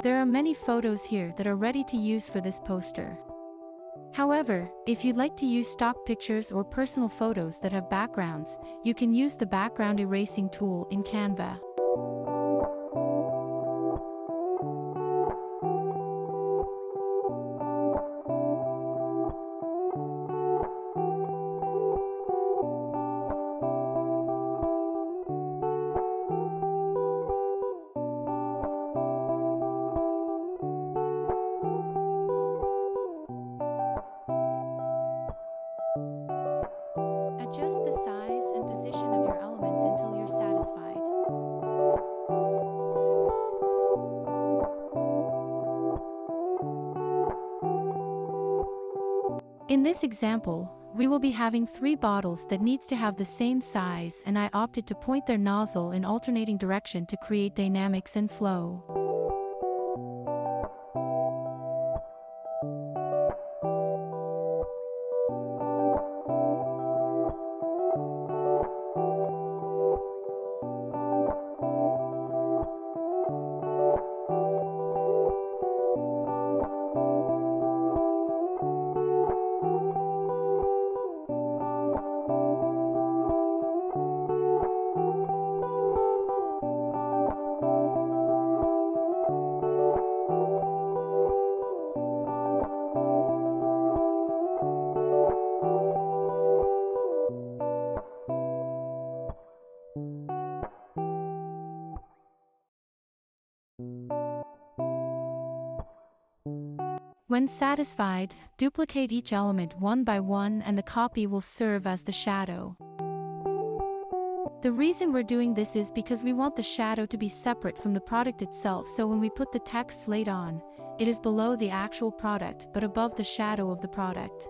There are many photos here that are ready to use for this poster. However, if you'd like to use stock pictures or personal photos that have backgrounds, you can use the background erasing tool in Canva. Adjust the size and position of your elements until you're satisfied. In this example, we will be having 3 bottles that needs to have the same size, and I opted to point their nozzle in alternating direction to create dynamics and flow. When satisfied, duplicate each element one by one and the copy will serve as the shadow. The reason we're doing this is because we want the shadow to be separate from the product itself, so when we put the text slate on, it is below the actual product but above the shadow of the product.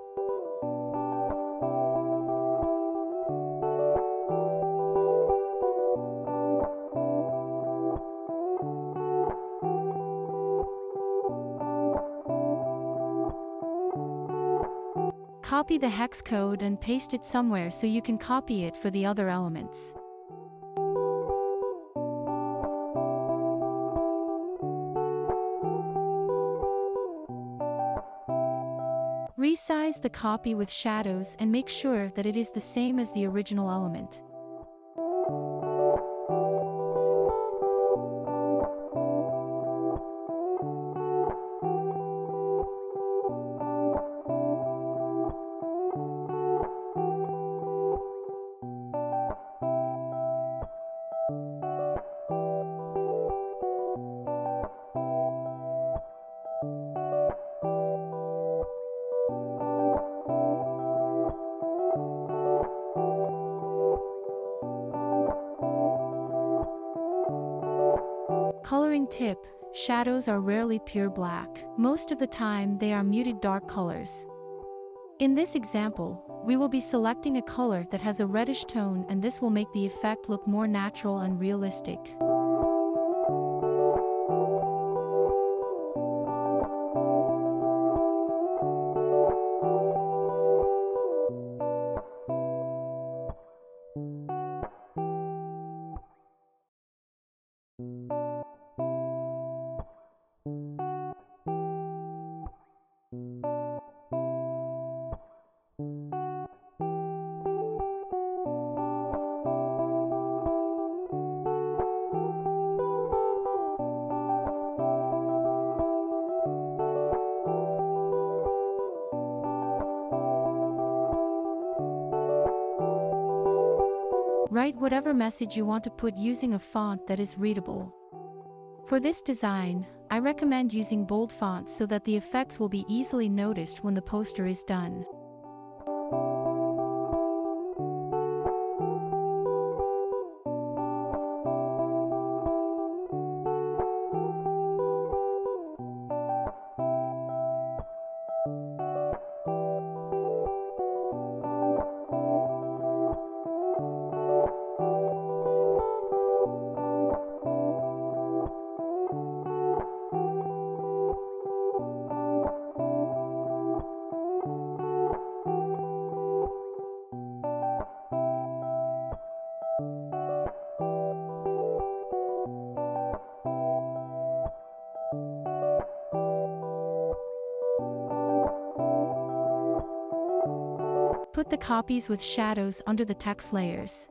Copy the hex code and paste it somewhere so you can copy it for the other elements. Resize the copy with shadows and make sure that it is the same as the original element. Coloring tip: shadows are rarely pure black. Most of the time they are muted dark colors. In this example, we will be selecting a color that has a reddish tone, and this will make the effect look more natural and realistic. Write whatever message you want to put using a font that is readable. For this design, I recommend using bold fonts so that the effects will be easily noticed when the poster is done. put the copies with shadows under the text layers.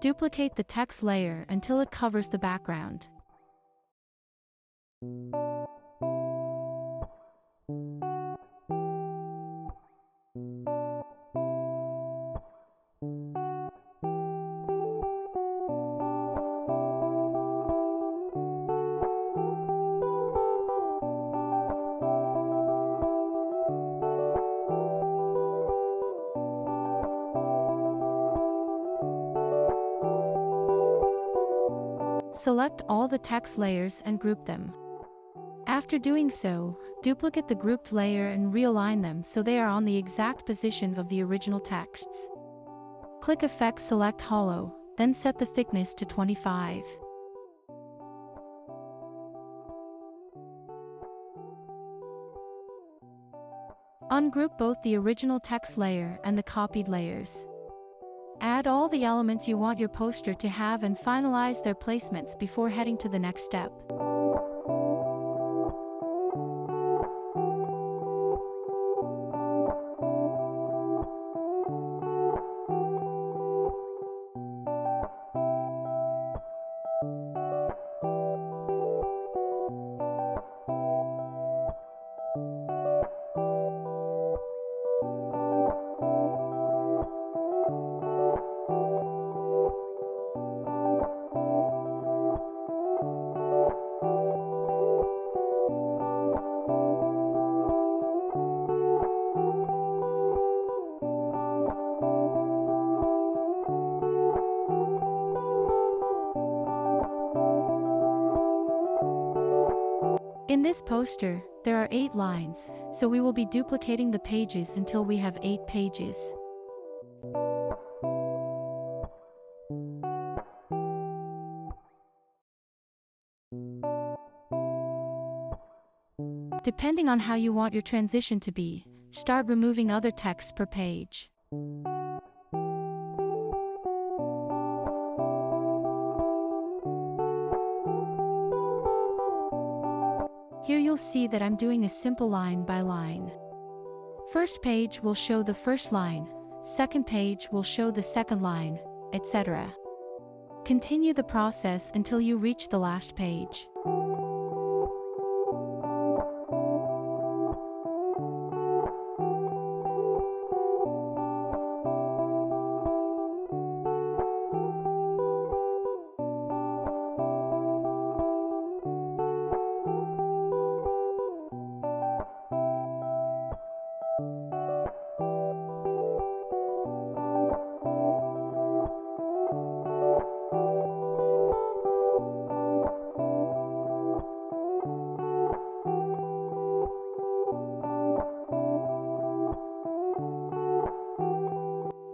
Duplicate the text layer until it covers the background. Select all the text layers and group them. After doing so, duplicate the grouped layer and realign them so they are on the exact position of the original texts. Click Effect, select Hollow, then set the thickness to 25. Ungroup both the original text layer and the copied layers. Add all the elements you want your poster to have and finalize their placements before heading to the next step. In this poster, there are 8 lines, so we will be duplicating the pages until we have 8 pages. Depending on how you want your transition to be, start removing other texts per page. Here you'll see that I'm doing a simple line by line. First page will show the first line, second page will show the second line, etc. Continue the process until you reach the last page.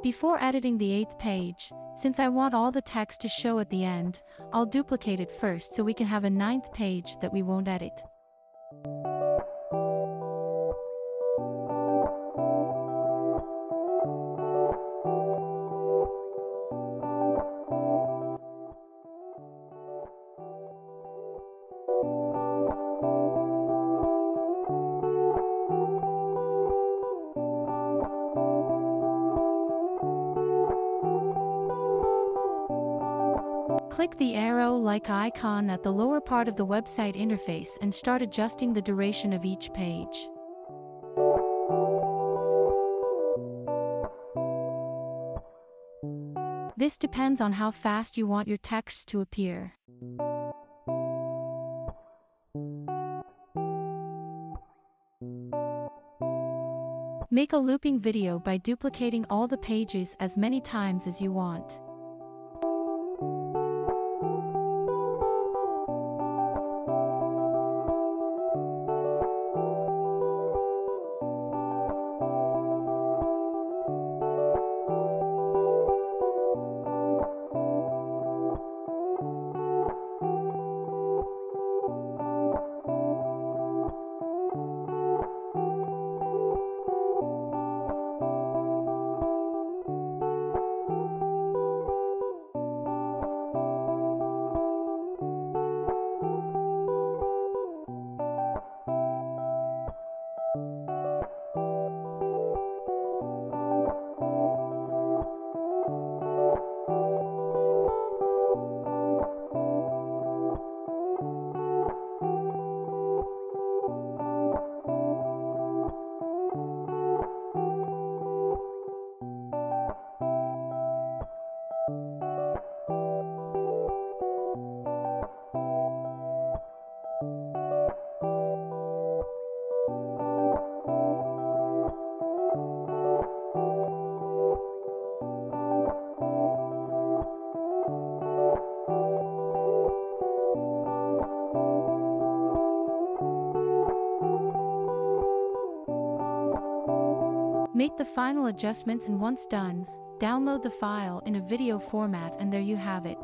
Before editing the 8th page, since I want all the text to show at the end, I'll duplicate it first so we can have a 9th page that we won't edit. Click the arrow-like icon at the lower part of the website interface and start adjusting the duration of each page. This depends on how fast you want your text to appear. Make a looping video by duplicating all the pages as many times as you want. the final adjustments, and once done, download the file in a video format, and there you have it.